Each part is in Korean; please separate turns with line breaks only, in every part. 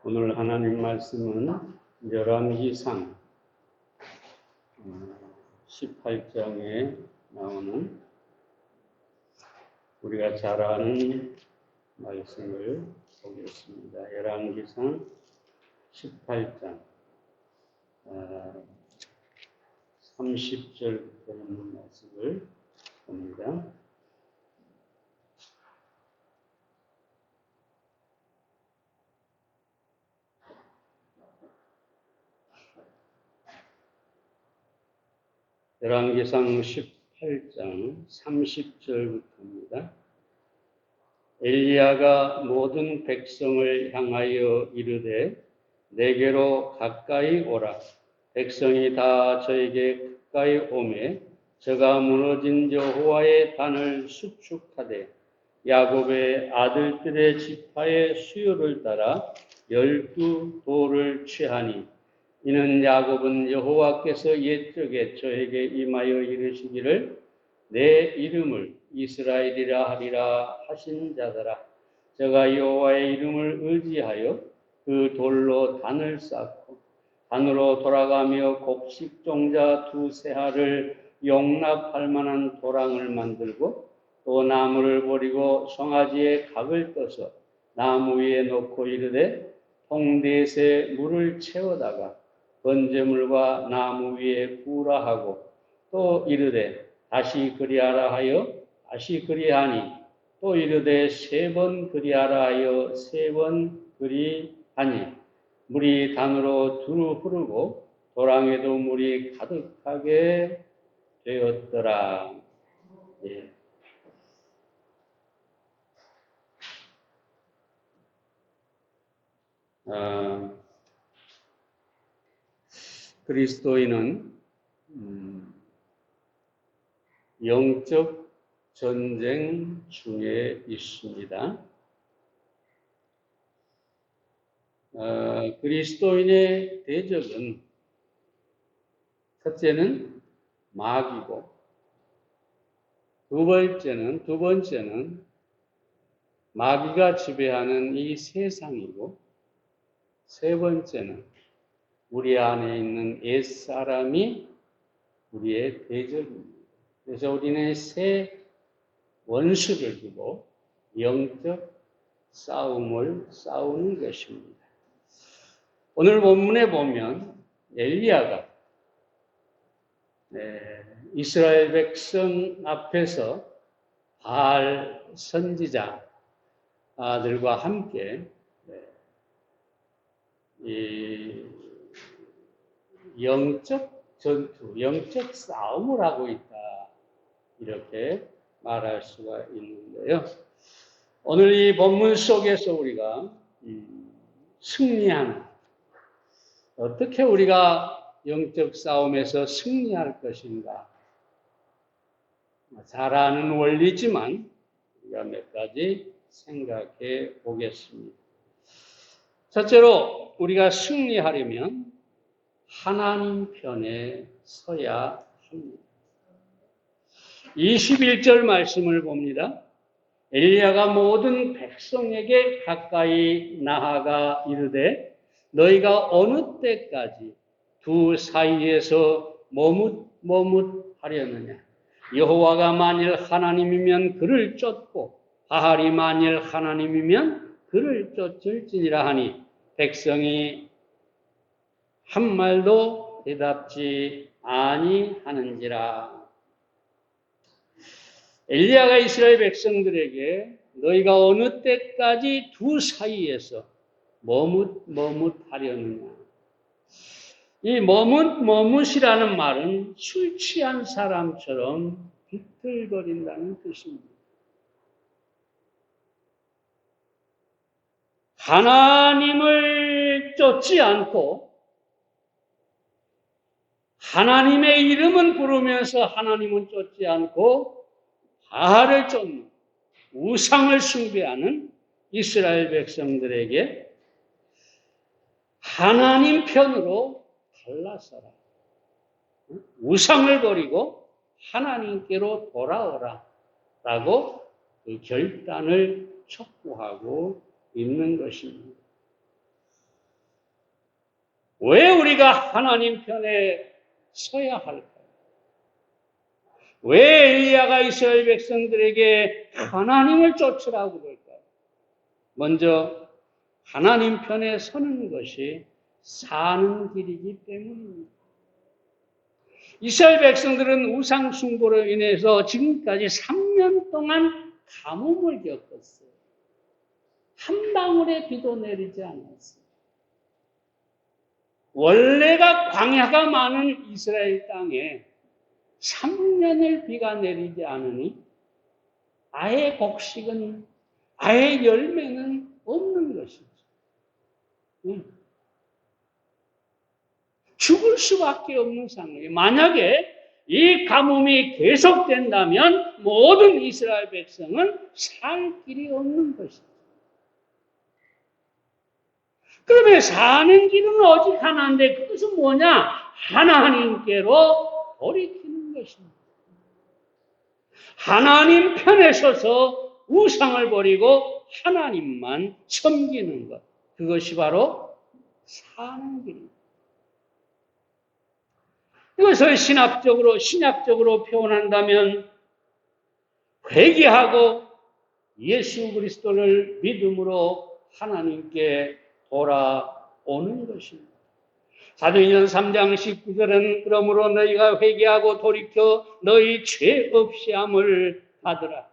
오늘 하나님 말씀은 열왕기상 18장에 나오는 우리가 잘 아는 말씀을 보겠습니다. 열왕기상 18장 30절부터 있는 말씀을 봅니다. 열왕기상 18장 30절부터입니다. 엘리야가 모든 백성을 향하여 이르되 내게로 가까이 오라. 백성이 다 저에게 가까이 오매 저가 무너진 여호와의 단을 수축하되 야곱의 아들들의 지파의 수요를 따라 12돌을 취하니 이는 야곱은 여호와께서 옛적에 저에게 임하여 이르시기를 내 이름을 이스라엘이라 하리라 하신 자더라. 저가 여호와의 이름을 의지하여 그 돌로 단을 쌓고 단으로 돌아가며 곡식종자 두세 알을 용납할 만한 도랑을 만들고 또 나무를 버리고 송아지에 각을 떠서 나무 위에 놓고 이르되 통대에 물을 채워다가 번제물과 나무 위에 부으라 하고 또 이르되 다시 그리하라 하여 다시 그리하니 또 이르되 3번 그리하라 하여 3번 그리하니 물이 단으로 두루 흐르고 도랑에도 물이 가득하게 되었더라. 예. 그리스도인은 영적 전쟁 중에 있습니다. 그리스도인의 대적은 첫째는 마귀고 두 번째는 마귀가 지배하는 이 세상이고 세 번째는 우리 안에 있는 옛사람이 우리의 대적입니다. 그래서 우리는 세 원수를 두고 영적 싸움을 싸우는 것입니다. 오늘 본문에 보면 엘리야가 이스라엘 백성 앞에서 바알 선지자들과 함께 이 영적 전투, 영적 싸움을 하고 있다. 이렇게 말할 수가 있는데요. 오늘 이 본문 속에서 우리가 승리하는, 어떻게 우리가 영적 싸움에서 승리할 것인가. 잘 아는 원리지만 우리가 몇 가지 생각해 보겠습니다. 첫째로 우리가 승리하려면 하나님 편에 서야 합니다. 21절 말씀을 봅니다. 엘리야가 모든 백성에게 가까이 나아가 이르되 너희가 어느 때까지 두 사이에서 머뭇하려느냐. 여호와가 만일 하나님이면 그를 쫓고 바알이 만일 하나님이면 그를 쫓을지니라 하니 백성이 한 말도 대답지 아니하는지라. 엘리야가 이스라엘 백성들에게 너희가 어느 때까지 두 사이에서 머뭇하려느냐. 이 머뭇이라는 말은 술 취한 사람처럼 비틀거린다는 뜻입니다. 하나님을 쫓지 않고 하나님의 이름은 부르면서 하나님은 쫓지 않고 바알을 쫓는 우상을 숭배하는 이스라엘 백성들에게 하나님 편으로 갈라서라. 우상을 버리고 하나님께로 돌아오라. 라고 그 결단을 촉구하고 있는 것입니다. 왜 우리가 하나님 편에 서야 할까요? 왜 엘리야가 이스라엘 백성들에게 하나님을 쫓으라고 그럴까요? 먼저 하나님 편에 서는 것이 사는 길이기 때문입니다. 이스라엘 백성들은 우상 숭배로 인해서 지금까지 3년 동안 가뭄을 겪었어요. 한 방울의 비도 내리지 않았어요. 원래가 광야가 많은 이스라엘 땅에 3년을 비가 내리지 않으니 아예 곡식은, 아예 열매는 없는 것이죠. 죽을 수밖에 없는 상황이에요. 만약에 이 가뭄이 계속된다면 모든 이스라엘 백성은 살 길이 없는 것이죠. 그러면 사는 길은 오직 하나인데 그것은 뭐냐? 하나님께로 돌이키는 것입니다. 하나님 편에 서서 우상을 버리고 하나님만 섬기는 것. 그것이 바로 사는 길입니다. 이것을 신학적으로 표현한다면 회개하고 예수 그리스도를 믿음으로 하나님께 돌아오는 것입니다. 사도행전 3장 19절은 그러므로 너희가 회개하고 돌이켜 너희 죄 없이함을 받으라.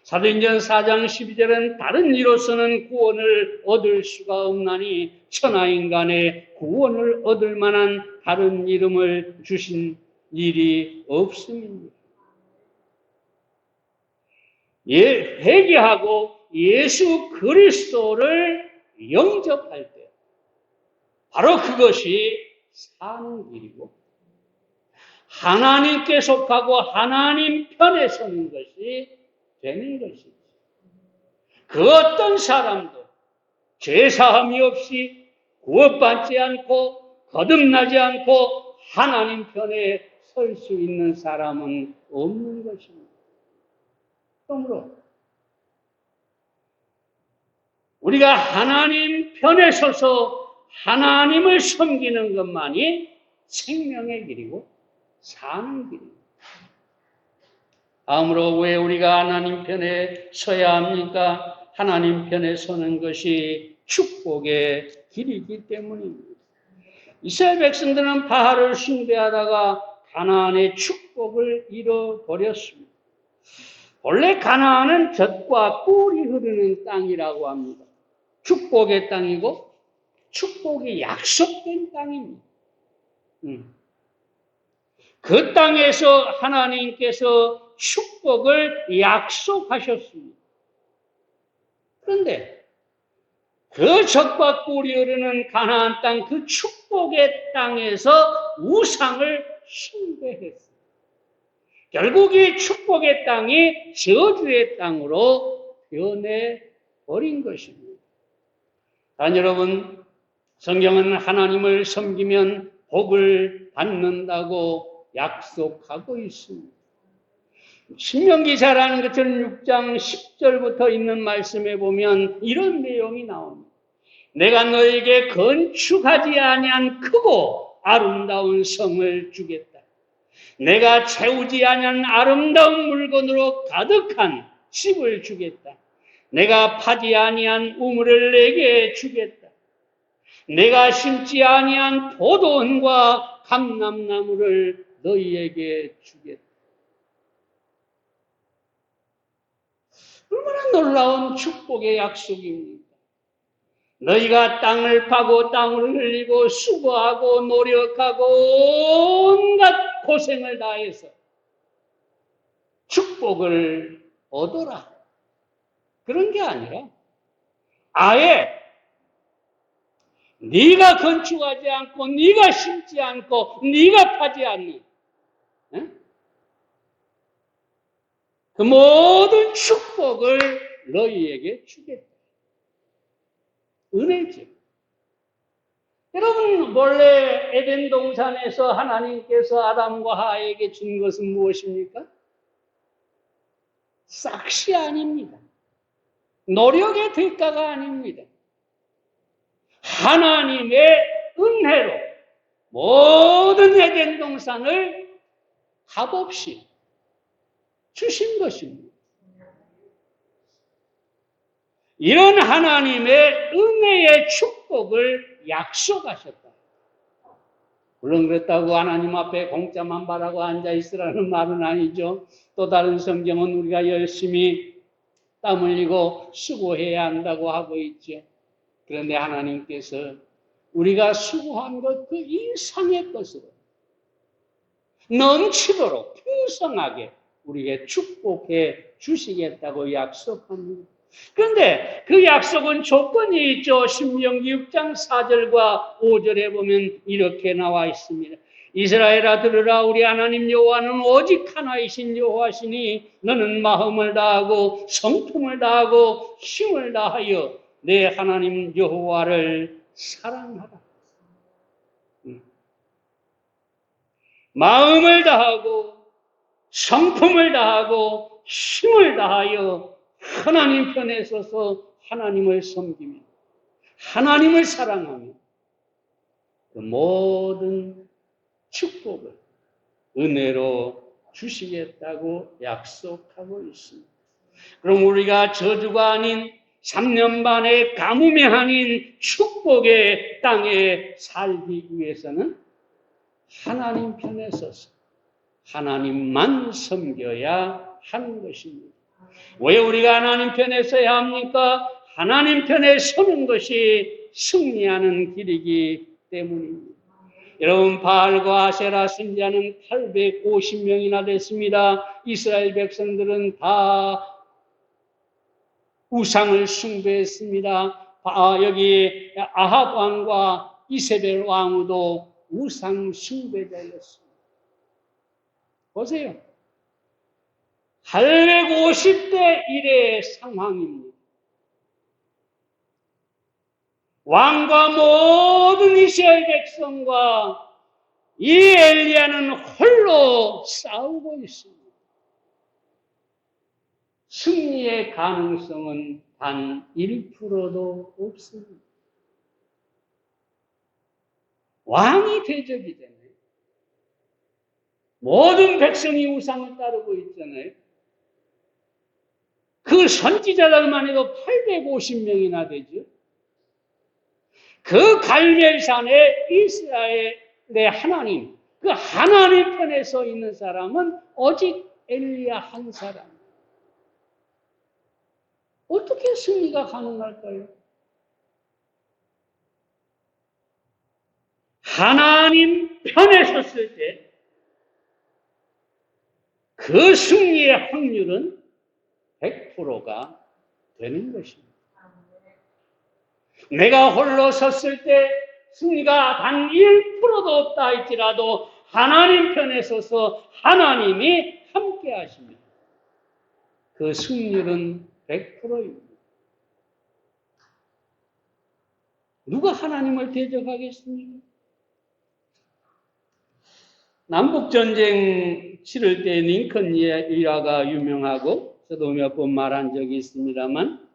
사도행전 4장 12절은 다른 이로서는 구원을 얻을 수가 없나니 천하인간의 구원을 얻을 만한 다른 이름을 주신 일이 없음입니다. 회개하고 예수 그리스도를 영접할 때 바로 그것이 사는 길이고 하나님께 속하고 하나님 편에 서는 것이 되는 것이죠. 그 어떤 사람도 죄사함이 없이 구원받지 않고 거듭나지 않고 하나님 편에 설 수 있는 사람은 없는 것입니다. 그러므로 우리가 하나님 편에 서서 하나님을 섬기는 것만이 생명의 길이고 사는 길입니다. 다음으로 왜 우리가 하나님 편에 서야 합니까? 하나님 편에 서는 것이 축복의 길이기 때문입니다. 이스라엘 백성들은 바알을 숭배하다가 가나안의 축복을 잃어버렸습니다. 원래 가나안은 젖과 꿀이 흐르는 땅이라고 합니다. 축복의 땅이고 축복이 약속된 땅입니다. 그 땅에서 하나님께서 축복을 약속하셨습니다. 그런데 그 젖과 꿀이 흐르는 가나안 땅, 그 축복의 땅에서 우상을 숭배했어요. 결국 이 축복의 땅이 저주의 땅으로 변해버린 것입니다. 단 여러분, 성경은 하나님을 섬기면 복을 받는다고 약속하고 있습니다. 신명기 잘 아는 것처럼 6장 10절부터 있는 말씀에 보면 이런 내용이 나옵니다. 내가 너에게 건축하지 아니한 크고 아름다운 성을 주겠다. 내가 채우지 아니한 아름다운 물건으로 가득한 집을 주겠다. 내가 파지 아니한 우물을 내게 주겠다. 내가 심지 아니한 포도원과 감람나무를 너희에게 주겠다. 얼마나 놀라운 축복의 약속입니까? 너희가 땅을 파고 땅을 흘리고 수고하고 노력하고 온갖 고생을 다해서 축복을 얻어라. 그런 게 아니라 아예 네가 건축하지 않고 네가 심지 않고 네가 파지 않는 그 모든 축복을 너희에게 주겠다. 은혜죠. 여러분, 원래 에덴 동산에서 하나님께서 아담과 하와에게 준 것은 무엇입니까? 싹시 아닙니다. 노력의 대가가 아닙니다. 하나님의 은혜로 모든 에덴 동산을 값없이 주신 것입니다. 이런 하나님의 은혜의 축복을 약속하셨다. 물론 그렇다고 하나님 앞에 공짜만 바라고 앉아있으라는 말은 아니죠. 또 다른 성경은 우리가 열심히 땀 흘리고 수고해야 한다고 하고 있죠. 그런데 하나님께서 우리가 수고한 것 그 이상의 것으로 넘치도록 풍성하게 우리에게 축복해 주시겠다고 약속합니다. 그런데 그 약속은 조건이 있죠. 신명기 6장 4절과 5절에 보면 이렇게 나와 있습니다. 이스라엘아 들으라, 우리 하나님 여호와는 오직 하나이신 여호와시니 너는 마음을 다하고 성품을 다하고 힘을 다하여 내 하나님 여호와를 사랑하라. 마음을 다하고 성품을 다하고 힘을 다하여 하나님 편에 서서 하나님을 섬기며 하나님을 사랑하며 그 모든 축복을 은혜로 주시겠다고 약속하고 있습니다. 그럼 우리가 저주가 아닌 3년 반의 가뭄이 아닌 축복의 땅에 살기 위해서는 하나님 편에 서서 하나님만 섬겨야 하는 것입니다. 왜 우리가 하나님 편에 서야 합니까? 하나님 편에 서는 것이 승리하는 길이기 때문입니다. 여러분, 바알과 아세라 신자는 850명이나 됐습니다. 이스라엘 백성들은 다 우상을 숭배했습니다. 여기 아합 왕과 이세벨 왕후도 우상 숭배자였습니다. 보세요. 850대 1의 상황입니다. 왕과 모든 이스라엘 백성과 이 엘리야는 홀로 싸우고 있습니다. 승리의 가능성은 단 1%도 없습니다. 왕이 대적이 되네. 모든 백성이 우상을 따르고 있잖아요. 그 선지자들만 해도 850명이나 되죠. 그 갈멜산에 이스라엘의 하나님, 그 하나님 편에 서 있는 사람은 오직 엘리야 한 사람. 어떻게 승리가 가능할까요? 하나님 편에 섰을 때 그 승리의 확률은 100%가 되는 것입니다. 내가 홀로 섰을 때 승리가 단 1%도 없다 할지라도 하나님 편에 서서 하나님이 함께 하십니다. 그 승률은 100%입니다. 누가 하나님을 대적하겠습니까? 남북전쟁 치를 때 링컨 일화가 유명하고 저도 몇 번 말한 적이 있습니다만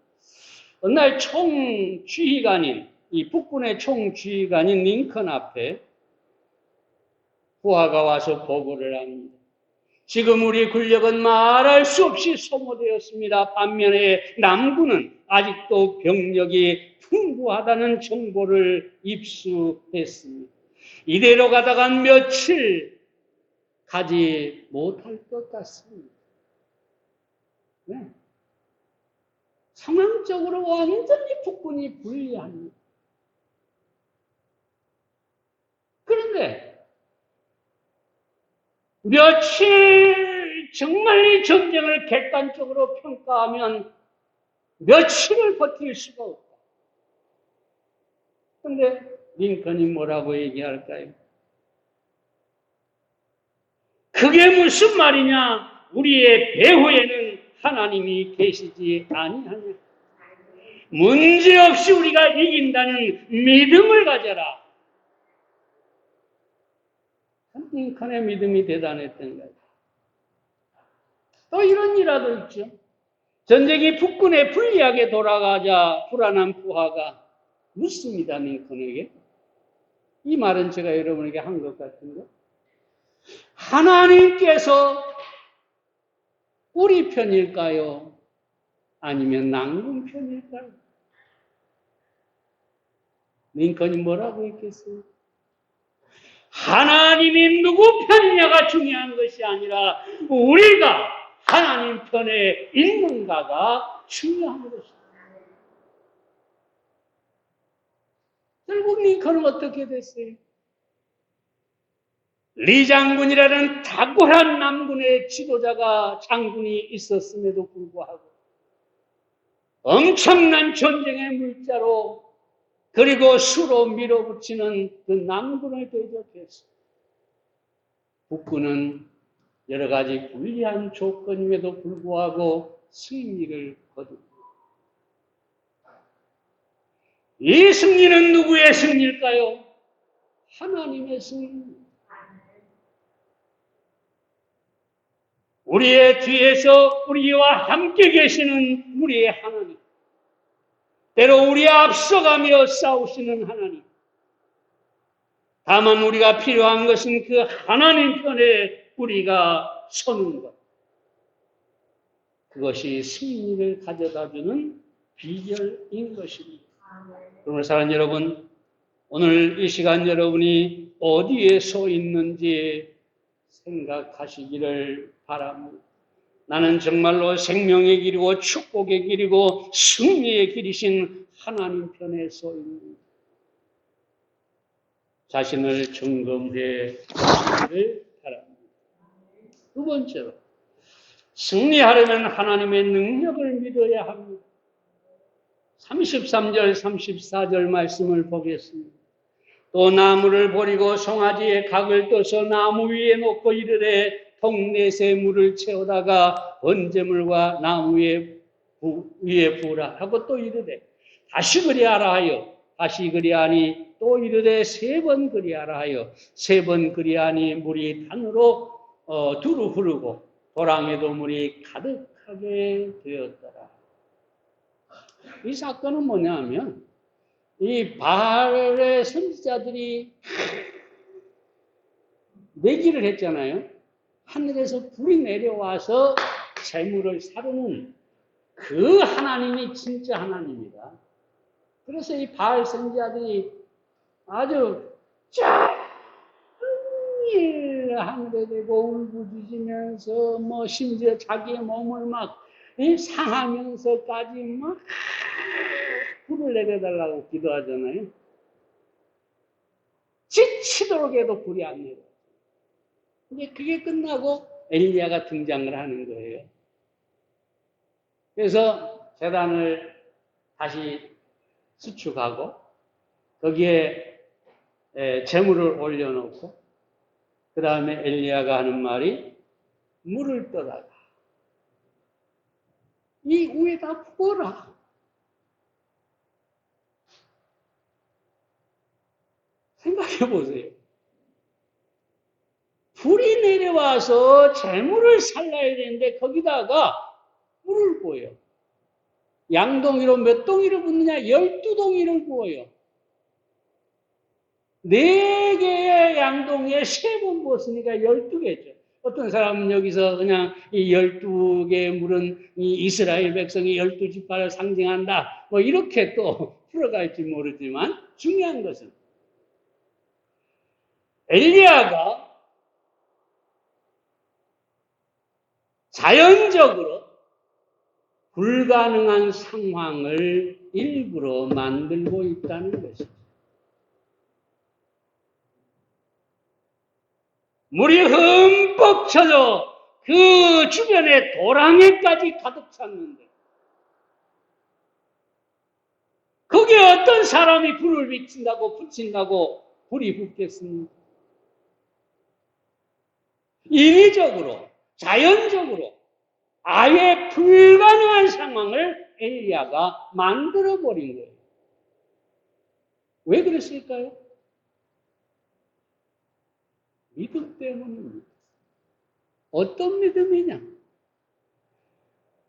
어느 날 총지휘관인, 이 북군의 총지휘관인 링컨 앞에 부하가 와서 보고를 합니다. 지금 우리 군력은 말할 수 없이 소모되었습니다. 반면에 남군은 아직도 병력이 풍부하다는 정보를 입수했습니다. 이대로 가다간 며칠 가지 못할 것 같습니다. 네. 상황적으로 완전히 북군이 불리합니다. 그런데 며칠 정말 이 전쟁을 객관적으로 평가하면 며칠을 버틸 수가 없다. 그런데 링컨이 뭐라고 얘기할까요? 그게 무슨 말이냐? 우리의 배후에는 하나님이 계시지 아니하냐? 문제없이 우리가 이긴다는 믿음을 가져라. 링컨의 믿음이 대단했던 거예요. 또 이런 일화도 있죠. 전쟁이 북군에 불리하게 돌아가자 불안한 부하가 묻습니다, 링컨에게. 이 말은 제가 여러분에게 한 것 같은데, 하나님께서 우리 편일까요? 아니면 낭군 편일까요? 링컨이 뭐라고 했겠어요? 하나님이 누구 편이냐가 중요한 것이 아니라 우리가 하나님 편에 있는가가 중요한 것입니다. 결국 링컨은 어떻게 됐어요? 리 장군이라는 탁월한 남군의 지도자가 장군이 있었음에도 불구하고 엄청난 전쟁의 물자로 그리고 수로 밀어붙이는 그 남군을 대적했습니다. 북군은 여러 가지 불리한 조건임에도 불구하고 승리를 거둡니다. 이 승리는 누구의 승리일까요? 하나님의 승리입니다. 우리의 뒤에서 우리와 함께 계시는 우리의 하나님, 때로 우리에 앞서가며 싸우시는 하나님. 다만 우리가 필요한 것은 그 하나님 편에 우리가 서는 것. 그것이 승리를 가져다주는 비결인 것입니다. 그러므로 사랑하는 여러분, 오늘 이 시간 여러분이 어디에 서 있는지 생각하시기를 바랍니다. 나는 정말로 생명의 길이고 축복의 길이고 승리의 길이신 하나님 편에 서 있는 자신을 점검해 보시기를 바랍니다. 두 번째로, 승리하려면 하나님의 능력을 믿어야 합니다. 33절, 34절 말씀을 보겠습니다. 또 나무를 버리고 송아지의 각을 떠서 나무 위에 놓고 이르되 동네새 물을 채우다가 번제물과 나무 위에 부으라 하고 또 이르되 다시 그리하라 하여 다시 그리하니 또 이르되 세 번 그리하라 하여 세 번 그리하니 물이 단으로 두루 흐르고 도랑에도 물이 가득하게 되었더라. 이 사건은 뭐냐면 이 바알의 선지자들이 내기를 했잖아요. 하늘에서 불이 내려와서 재물을 사르는 그 하나님이 진짜 하나님이다. 그래서 이 바알 선지자들이 아주 짠일 하늘에 대고 울부짖으면서 뭐 심지어 자기의 몸을 막 상하면서까지 막 불을 내려달라고 기도하잖아요. 지치도록 해도 불이 안 내려. 이제 그게 끝나고 엘리야가 등장을 하는 거예요. 그래서 제단을 다시 수축하고 거기에 재물을 올려놓고 그 다음에 엘리야가 하는 말이 물을 떠다가 이 위에다 부어라. 생각해 보세요. 불이 내려와서 재물을 살라야 되는데 거기다가 물을 부어요. 양동이로 몇 동이를 붓느냐? 12동이를 부어요. 4개의 양동이에 3번 부었으니까 12개죠. 어떤 사람은 여기서 그냥 이 12개의 물은 이 이스라엘 백성이 12지파를 상징한다. 뭐 이렇게 또 풀어갈지 모르지만 중요한 것은 엘리야가 자연적으로 불가능한 상황을 일부러 만들고 있다는 것이죠. 물이 흠뻑 쳐져 그 주변에 도랑에까지 가득 찼는데 거기에 어떤 사람이 불을 붙인다고 불이 붙겠습니까? 인위적으로, 자연적으로 아예 불가능한 상황을 엘리야가 만들어버린 거예요. 왜 그랬을까요? 믿음 때문입니다. 어떤 믿음이냐?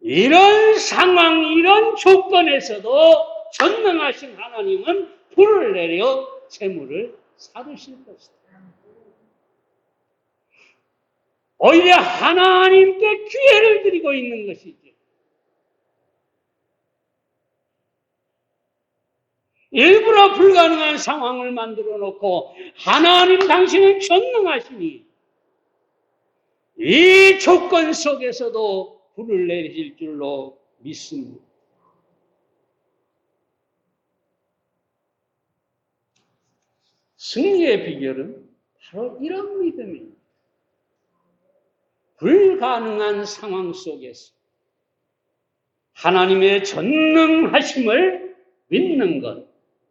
이런 상황, 이런 조건에서도 전능하신 하나님은 불을 내려 재물을 살으실 것이다. 오히려 하나님께 기회를 드리고 있는 것이죠. 일부러 불가능한 상황을 만들어 놓고 하나님 당신은 전능하시니 이 조건 속에서도 불을 내리실 줄로 믿습니다. 승리의 비결은 바로 이런 믿음입니다. 불가능한 상황 속에서 하나님의 전능하심을 믿는 것,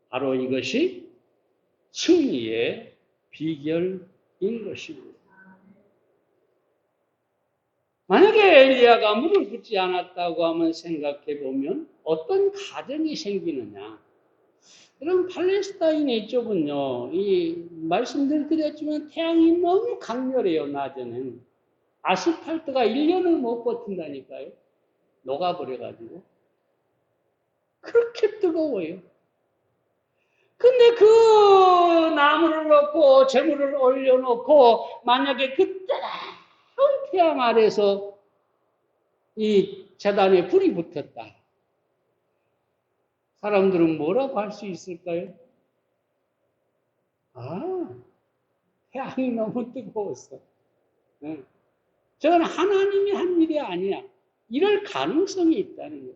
바로 이것이 승리의 비결인 것입니다. 만약에 엘리야가 물을 붓지 않았다고 하면 생각해 보면 어떤 가정이 생기느냐. 그럼 팔레스타인의 이쪽은요, 말씀들 드렸지만 태양이 너무 강렬해요, 낮에는. 아스팔트가 1년을 못 버틴다니까요. 녹아버려가지고. 그렇게 뜨거워요. 근데 그 나무를 넣고 재물을 올려놓고 만약에 그 뜨거운 태양 아래서 이 제단에 불이 붙었다. 사람들은 뭐라고 할 수 있을까요? 태양이 너무 뜨거웠어. 저건 하나님이 한 일이 아니야. 이럴 가능성이 있다는 거예요.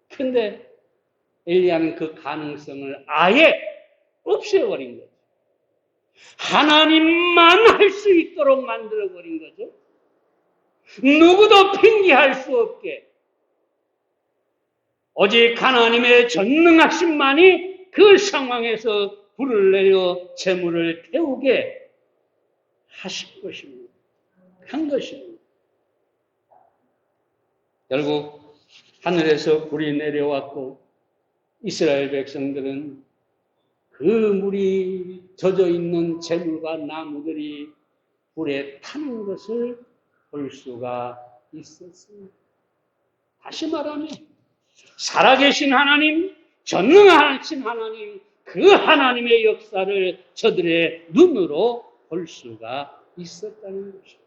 근데 엘리야는 그 가능성을 아예 없애버린 거죠. 하나님만 할 수 있도록 만들어버린 거죠. 누구도 핑계할 수 없게. 오직 하나님의 전능하심만이 그 상황에서 불을 내려 재물을 태우게 하신 것입니다. 한 것입니다. 결국 하늘에서 불이 내려왔고 이스라엘 백성들은 그 물이 젖어 있는 재물과 나무들이 불에 타는 것을 볼 수가 있었습니다. 다시 말하면 살아계신 하나님, 전능하신 하나님, 그 하나님의 역사를 저들의 눈으로 볼 수가 있었다는 것입니다.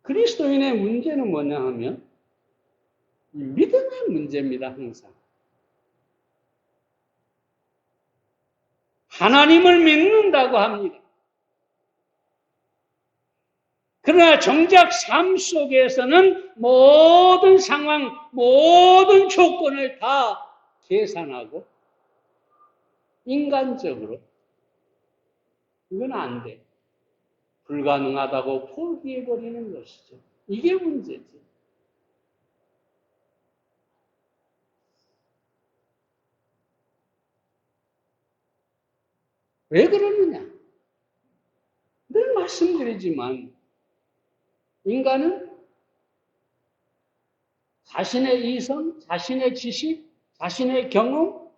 그리스도인의 문제는 뭐냐 하면 믿음의 문제입니다. 항상. 하나님을 믿는다고 합니다. 그러나 정작 삶 속에서는 모든 상황, 모든 조건을 다 계산하고 인간적으로 이건 안 돼. 불가능하다고 포기해버리는 것이죠. 이게 문제지. 왜 그러느냐? 늘 말씀드리지만 인간은 자신의 이성, 자신의 지식, 자신의 경험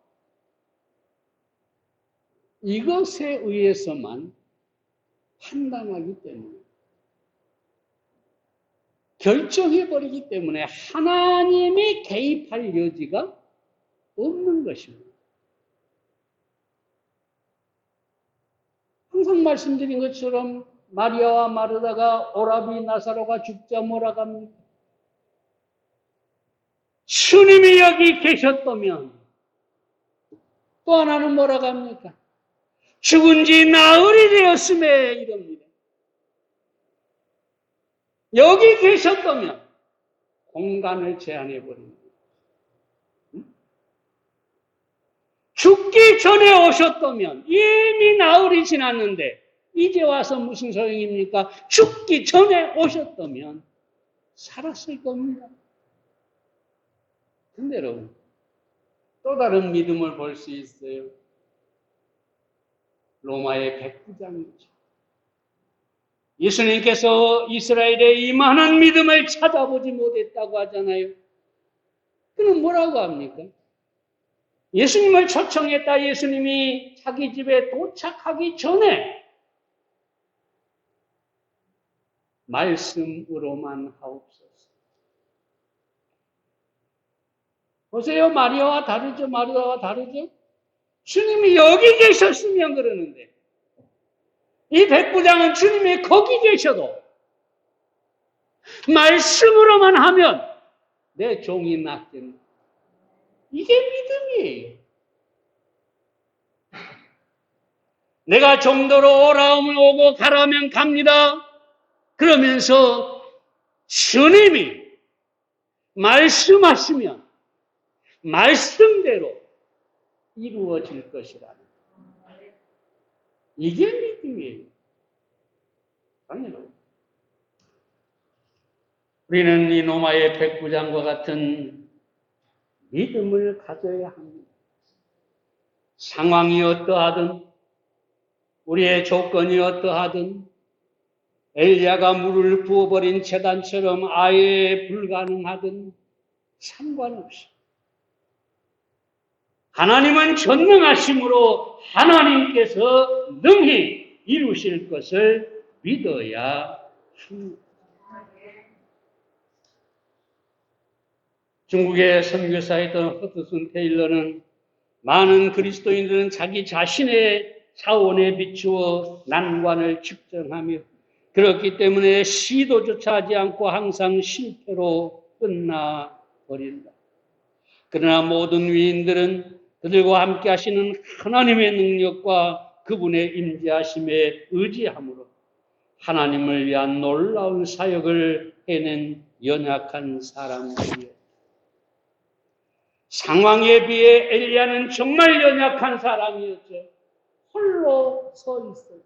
이것에 의해서만 판단하기 때문에 결정해버리기 때문에 하나님이 개입할 여지가 없는 것입니다. 항상 말씀드린 것처럼 마리아와 마르다가 오라비 나사로가 죽자 뭐라 합니까? 주님이 여기 계셨다면 또 하나는 뭐라 합니까? 죽은 지 나흘이 되었음에 이럽니다. 여기 계셨다면 공간을 제한해버립니다. 죽기 전에 오셨다면 이미 나흘이 지났는데 이제 와서 무슨 소용입니까? 죽기 전에 오셨다면 살았을 겁니다. 근데 여러분 또 다른 믿음을 볼 수 있어요. 로마의 백부장이죠. 예수님께서 이스라엘의 이만한 믿음을 찾아보지 못했다고 하잖아요. 그럼 뭐라고 합니까? 예수님을 초청했다. 예수님이 자기 집에 도착하기 전에 말씀으로만 하옵소서. 보세요. 마리아와 다르죠? 마리아와 다르죠? 주님이 여기 계셨으면 그러는데, 이 백부장은 주님이 거기 계셔도 말씀으로만 하면 내 종이 낫겠네. 이게 믿음이에요. 내가 정도로 오라면 오고 가라면 갑니다. 그러면서 주님이 말씀하시면 말씀대로 이루어질 것이라는, 이게 믿음이에요. 당연하죠. 우리는 이 로마의 백부장과 같은 믿음을 가져야 합니다. 상황이 어떠하든, 우리의 조건이 어떠하든, 엘리야가 물을 부어버린 제단처럼 아예 불가능하든 상관없이 하나님은 전능하심으로 하나님께서 능히 이루실 것을 믿어야 합니다. 중국의 선교사였던 허드슨 테일러는 많은 그리스도인들은 자기 자신의 차원에 비추어 난관을 측정하며 그렇기 때문에 시도조차 하지 않고 항상 실패로 끝나버린다. 그러나 모든 위인들은 그들과 함께 하시는 하나님의 능력과 그분의 임재하심에 의지함으로 하나님을 위한 놀라운 사역을 해낸 연약한 사람들이요. 상황에 비해 엘리야는 정말 연약한 사람이었죠. 홀로 서 있었죠.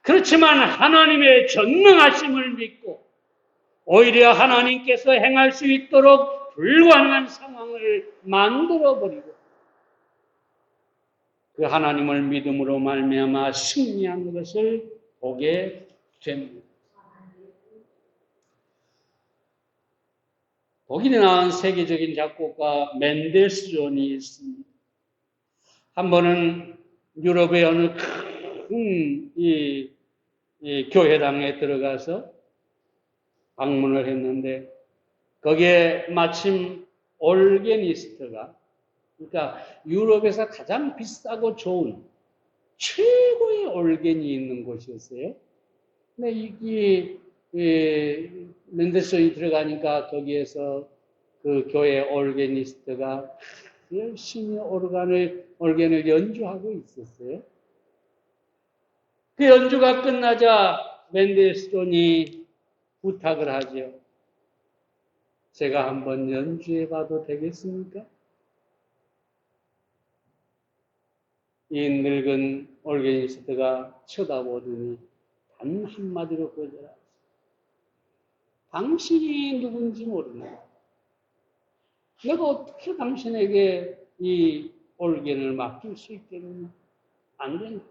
그렇지만 하나님의 전능하심을 믿고 오히려 하나님께서 행할 수 있도록 불가능한 상황을 만들어버리고 그 하나님을 믿음으로 말미암아 승리한 것을 보게 됩니다. 독일에 나온 세계적인 작곡가 멘델스존이 있습니다. 한 번은 유럽의 어느 큰 교회당에 들어가서 방문을 했는데 거기에 마침 올게니스트가, 그러니까 유럽에서 가장 비싸고 좋은 최고의 올겐이 있는 곳이었어요. 근데 이게 멘델스존이 들어가니까 거기에서 그 교회 올게니스트가 열심히 올겐을 연주하고 있었어요. 그 연주가 끝나자 멘델스존이 부탁을 하죠. 제가 한번 연주해봐도 되겠습니까? 이 늙은 올게니스트가 쳐다보더니 단 한마디로 거절하죠. 당신이 누군지 모릅니다. 내가 어떻게 당신에게 이 올겐을 맡길 수 있겠느냐? 안 된다.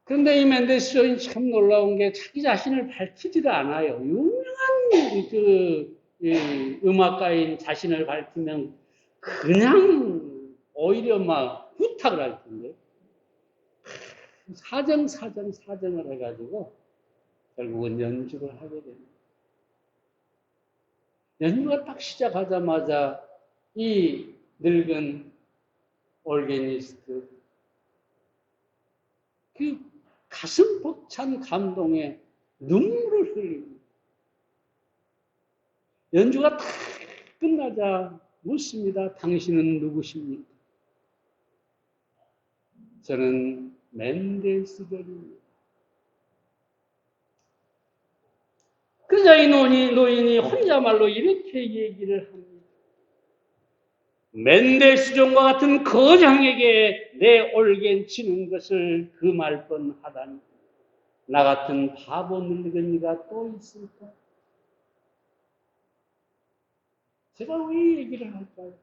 그런데 이 멘델스존이 참 놀라운 게 자기 자신을 밝히지를 않아요. 유명한 음악가인 자신을 밝히면 그냥 오히려 막 부탁을 할 텐데 사정을 해가지고 결국은 연주를 하게 됩니다. 연주가 딱 시작하자마자 이 늙은 올게니스트 그 가슴 벅찬 감동에 눈물을 흘립니다. 연주가 다 끝나자 묻습니다. 당신은 누구십니까? 저는 멘델스존입니다. 그러자 이 노인이 혼자말로 이렇게 얘기를 합니다. 멘델스존과 같은 거장에게 내 올겐 치는 것을 금할 뻔하다니 나 같은 바보 늙은이가 또 있을까? 제가 왜 이 얘기를 할까요?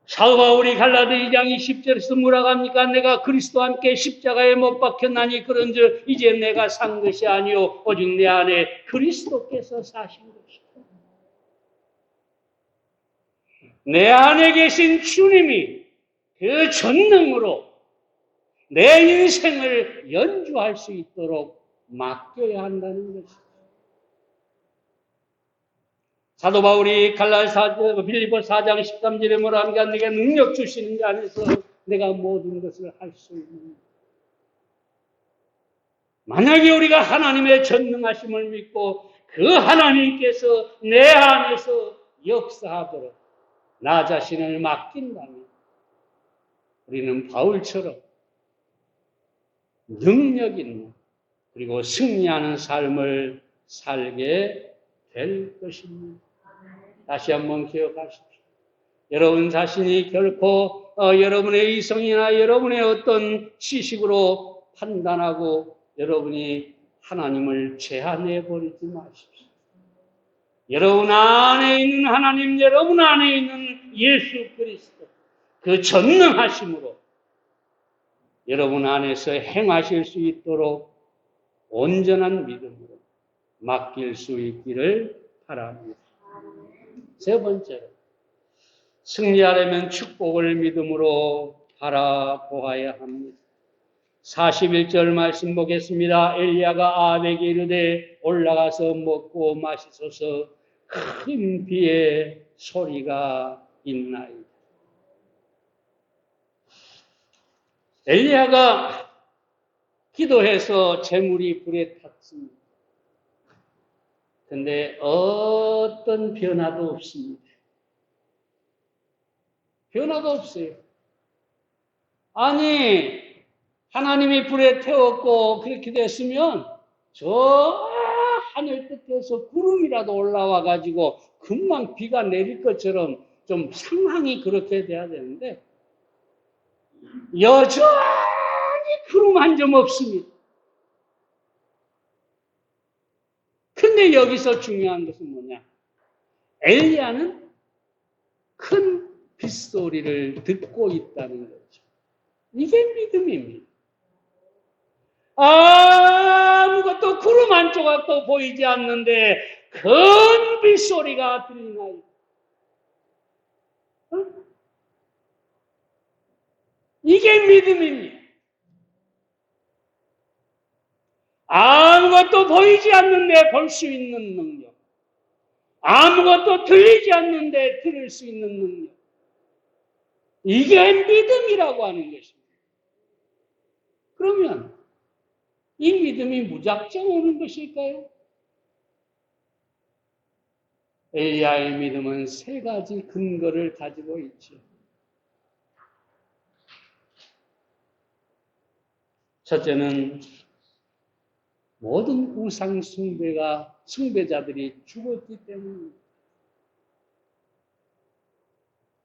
사도 바울이 갈라디 2장 20절에서 뭐라고 합니까? 내가 그리스도와 함께 십자가에 못 박혔나니 그런즉 이제 내가 산 것이 아니요 오직 내 안에 그리스도께서 사신 것이다. 내 안에 계신 주님이 그 전능으로 내 인생을 연주할 수 있도록 맡겨야 한다는 것이죠. 사도 바울이 빌립보 4장 13절에 뭐라 하는가? 내가 능력 주시는 자 안에서 내가 모든 것을 할 수 있는. 만약에 우리가 하나님의 전능하심을 믿고 그 하나님께서 내 안에서 역사하도록 나 자신을 맡긴다면 우리는 바울처럼 능력 있는 그리고 승리하는 삶을 살게 될 것입니다. 다시 한번 기억하십시오. 여러분 자신이 결코 여러분의 이성이나 여러분의 어떤 지식으로 판단하고 여러분이 하나님을 제한해 버리지 마십시오. 여러분 안에 있는 하나님, 여러분 안에 있는 예수 그리스도 그 전능하심으로 여러분 안에서 행하실 수 있도록 온전한 믿음으로 맡길 수 있기를 바랍니다. 세 번째로, 승리하려면 축복을 믿음으로 바라보아야 합니다. 41절 말씀 보겠습니다. 엘리야가 아합에게 이르되 올라가서 먹고 마시소서 큰 비의 소리가 있나이다. 엘리야가 기도해서 재물이 불에 탔습니다. 근데 어떤 변화도 없습니다. 변화도 없어요. 아니, 하나님이 불에 태웠고 그렇게 됐으면 저 하늘 끝에서 구름이라도 올라와 가지고 금방 비가 내릴 것처럼 좀 상황이 그렇게 돼야 되는데 여전히 구름 한 점 없습니다. 근데 여기서 중요한 것은 뭐냐? 엘리야는 큰 빗소리를 듣고 있다는 거죠. 이게 믿음입니다. 아무것도 구름 한 조각도 보이지 않는데 큰 빗소리가 들리나요? 이게 믿음입니다. 아무것도 보이지 않는데 볼 수 있는 능력. 아무것도 들리지 않는데 들을 수 있는 능력. 이게 믿음이라고 하는 것입니다. 그러면 이 믿음이 무작정 오는 것일까요? 엘리야의 믿음은 세 가지 근거를 가지고 있죠. 첫째는 모든 우상 숭배자들이 죽었기 때문입니다.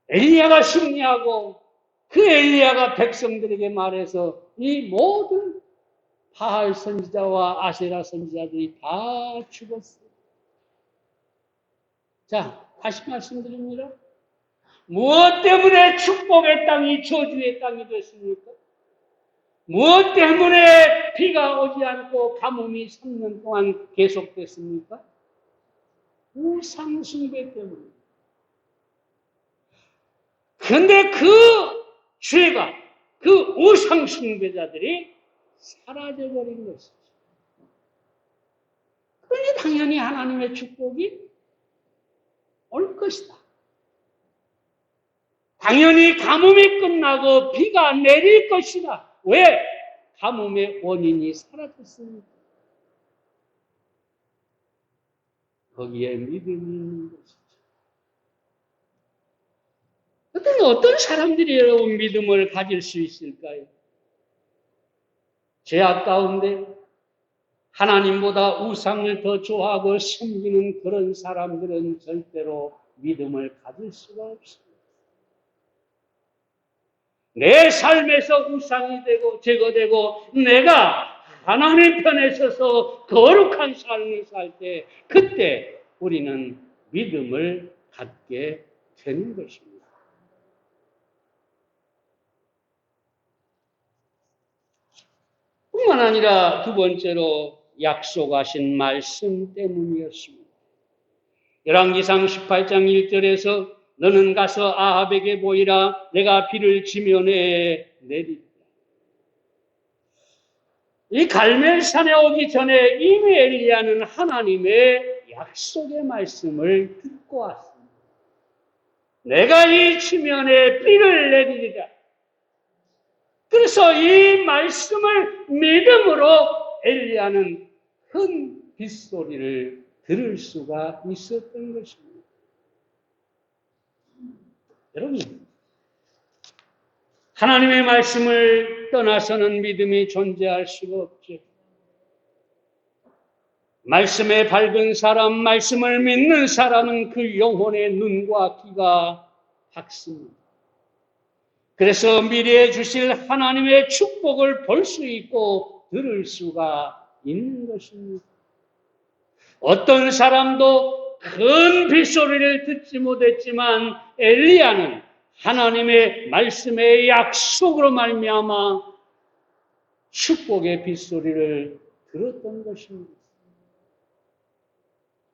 엘리야가 승리하고 그 엘리야가 백성들에게 말해서 이 모든 바알 선지자와 아세라 선지자들이 다 죽었어요. 자, 다시 말씀드립니다. 무엇 때문에 축복의 땅이 저주의 땅이 됐습니까? 무엇 때문에 비가 오지 않고 가뭄이 3년 동안 계속됐습니까? 우상 숭배 때문에. 그런데 그 죄가, 그 우상 숭배자들이 사라져버린 것이죠. 그러니 당연히 하나님의 축복이 올 것이다. 당연히 가뭄이 끝나고 비가 내릴 것이다. 왜? 가뭄의 원인이 사라졌습니다. 거기에 믿음이 있는 것이죠. 어떤 사람들이 여러분 믿음을 가질 수 있을까요? 죄악 가운데 하나님보다 우상을 더 좋아하고 섬기는 그런 사람들은 절대로 믿음을 가질 수가 없습니다. 내 삶에서 우상이 되고 제거되고 내가 하나님 편에 서서 거룩한 삶을 살 때 그때 우리는 믿음을 갖게 되는 것입니다. 뿐만 아니라 두 번째로 약속하신 말씀 때문이었습니다. 열왕기상 18장 1절에서 너는 가서 아합에게 보이라 내가 비를 지면에 내리리라. 이 갈멜산에 오기 전에 이미 엘리야는 하나님의 약속의 말씀을 듣고 왔습니다. 내가 이 지면에 비를 내리리라. 그래서 이 말씀을 믿음으로 엘리야는 큰 빗소리를 들을 수가 있었던 것입니다. 여러분, 하나님의 말씀을 떠나서는 믿음이 존재할 수가 없죠. 말씀에 밝은 사람, 말씀을 믿는 사람은 그 영혼의 눈과 귀가 밝습니다. 그래서 미래에 주실 하나님의 축복을 볼 수 있고 들을 수가 있는 것입니다. 어떤 사람도 큰 빗소리를 듣지 못했지만 엘리야는 하나님의 말씀의 약속으로 말미암아 축복의 빗소리를 들었던 것입니다.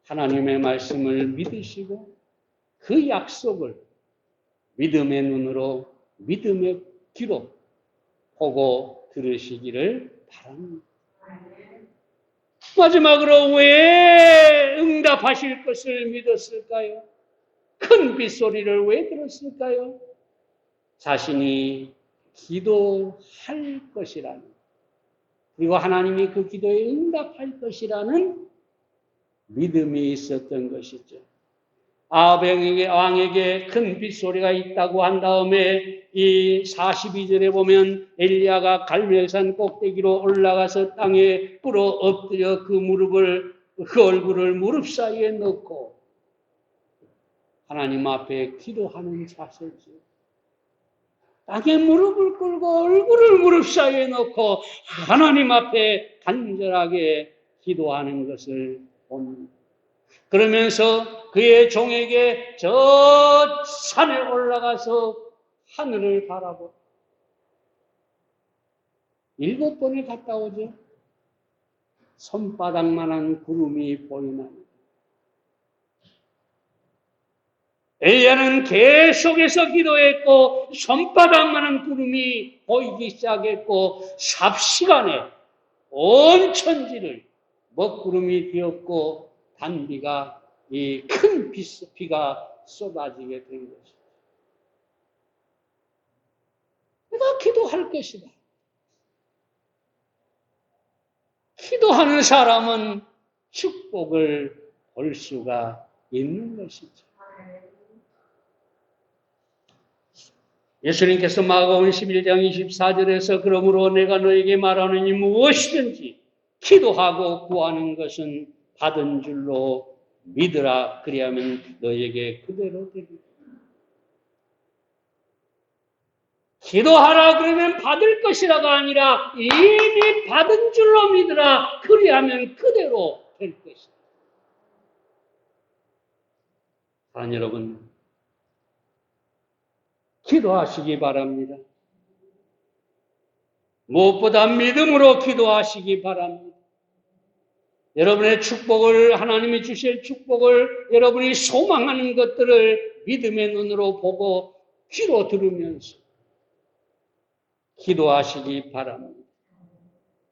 하나님의 말씀을 믿으시고 그 약속을 믿음의 눈으로 믿음의 귀로 보고 들으시기를 바랍니다. 마지막으로 왜 응답하실 것을 믿었을까요? 큰 빗소리를 왜 들었을까요? 자신이 기도할 것이라는, 그리고 하나님이 그 기도에 응답할 것이라는 믿음이 있었던 것이죠. 아합 왕에게 큰 빗소리가 있다고 한 다음에 이 42절에 보면 엘리야가 갈멜산 꼭대기로 올라가서 땅에 꿇어 엎드려 그 얼굴을 무릎 사이에 넣고 하나님 앞에 기도하는 자세죠. 땅에 무릎을 꿇고 얼굴을 무릎 사이에 넣고 하나님 앞에 간절하게 기도하는 것을 봅니다. 그러면서 그의 종에게 저 산에 올라가서 하늘을 바라보 7번을 갔다 오죠. 손바닥만한 구름이 보이나니. 엘리야는 계속해서 기도했고 손바닥만한 구름이 보이기 시작했고 삽시간에 온 천지를 먹구름이 되었고 단비가 이 큰 비가 쏟아지게 된 것이다. 내가 기도할 것이다. 기도하는 사람은 축복을 볼 수가 있는 것이죠. 예수님께서 마가복음 11장 24절에서 그러므로 내가 너에게 말하노니 무엇이든지 기도하고 구하는 것은 받은 줄로 믿으라. 그리하면 너에게 그대로 되리라. 기도하라 그러면 받을 것이라가 아니라 이미 받은 줄로 믿으라. 그리하면 그대로 될 것이다. 사랑하는 여러분, 기도하시기 바랍니다. 무엇보다 믿음으로 기도하시기 바랍니다. 여러분의 축복을, 하나님이 주실 축복을, 여러분이 소망하는 것들을 믿음의 눈으로 보고 귀로 들으면서 기도하시기 바랍니다.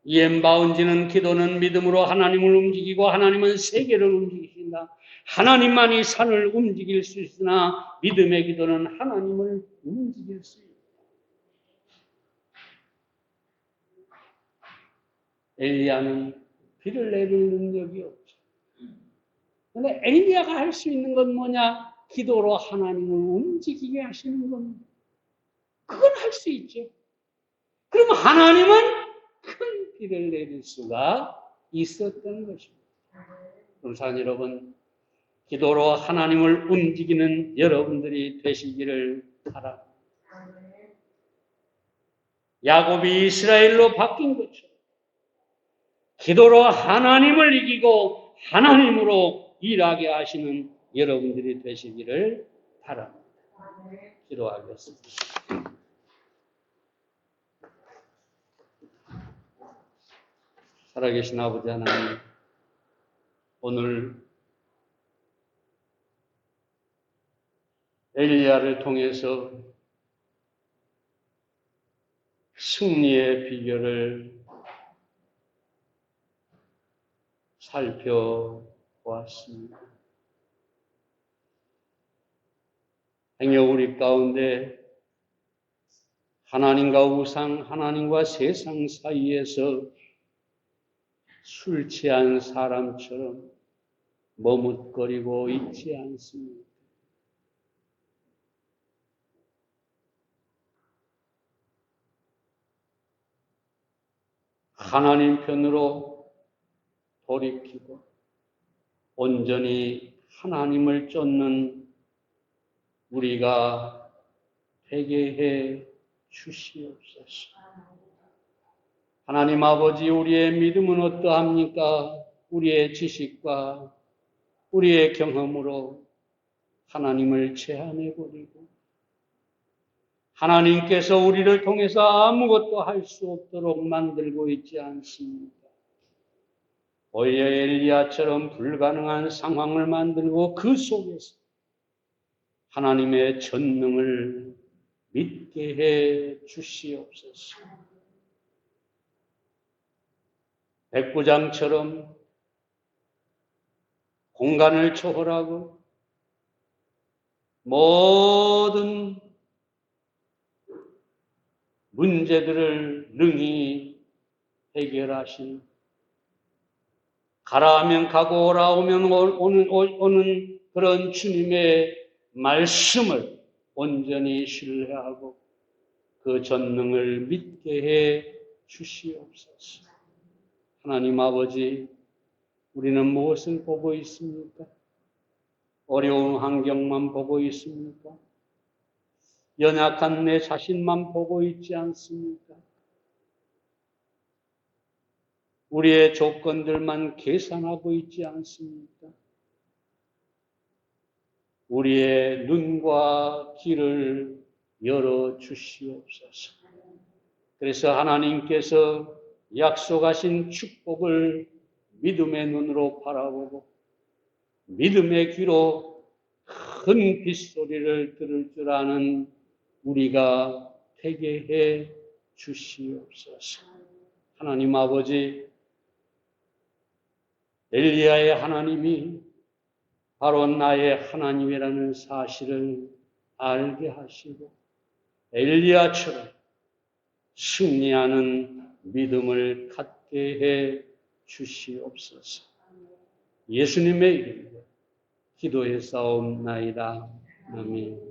이엠바운지는 기도는 믿음으로 하나님을 움직이고 하나님은 세계를 움직이신다. 하나님만이 산을 움직일 수 있으나 믿음의 기도는 하나님을 움직일 수 있다. 엘리야는 비를 내릴 능력이 없죠. 그런데 엘리야가 할 수 있는 건 뭐냐? 기도로 하나님을 움직이게 하시는 겁니다. 그건 할 수 있죠. 그럼 하나님은 큰 비를 내릴 수가 있었던 것입니다. 그럼 사랑하는 여러분, 기도로 하나님을 움직이는 여러분들이 되시기를 바랍니다. 야곱이 이스라엘로 바뀐 것처럼 기도로 하나님을 이기고 하나님으로 일하게 하시는 여러분들이 되시기를 바랍니다. 기도하겠습니다. 살아계신 아버지 하나님, 오늘 엘리야를 통해서 승리의 비결을 살펴보았습니다. 행여 우리 가운데 하나님과 우상, 하나님과 세상 사이에서 술 취한 사람처럼 머뭇거리고 있지 않습니다. 하나님 편으로 돌이키고 온전히 하나님을 쫓는 우리가 되게 해 주시옵소서. 하나님 아버지, 우리의 믿음은 어떠합니까? 우리의 지식과 우리의 경험으로 하나님을 제한해버리고 하나님께서 우리를 통해서 아무것도 할 수 없도록 만들고 있지 않습니까? 오히려 엘리야처럼 불가능한 상황을 만들고 그 속에서 하나님의 전능을 믿게 해 주시옵소서. 백부장처럼 공간을 초월하고 모든 문제들을 능히 해결하신, 가라 하면 가고 오라 오면 오는 그런 주님의 말씀을 온전히 신뢰하고 그 전능을 믿게 해 주시옵소서. 하나님 아버지, 우리는 무엇을 보고 있습니까? 어려운 환경만 보고 있습니까? 연약한 내 자신만 보고 있지 않습니까? 우리의 조건들만 계산하고 있지 않습니까? 우리의 눈과 귀를 열어 주시옵소서. 그래서 하나님께서 약속하신 축복을 믿음의 눈으로 바라보고 믿음의 귀로 큰 빗소리를 들을 줄 아는 우리가 되게 해 주시옵소서. 하나님 아버지, 엘리야의 하나님이 바로 나의 하나님이라는 사실을 알게 하시고 엘리야처럼 승리하는 믿음을 갖게 해 주시옵소서. 예수님의 이름으로 기도해 싸움나이다. 아멘.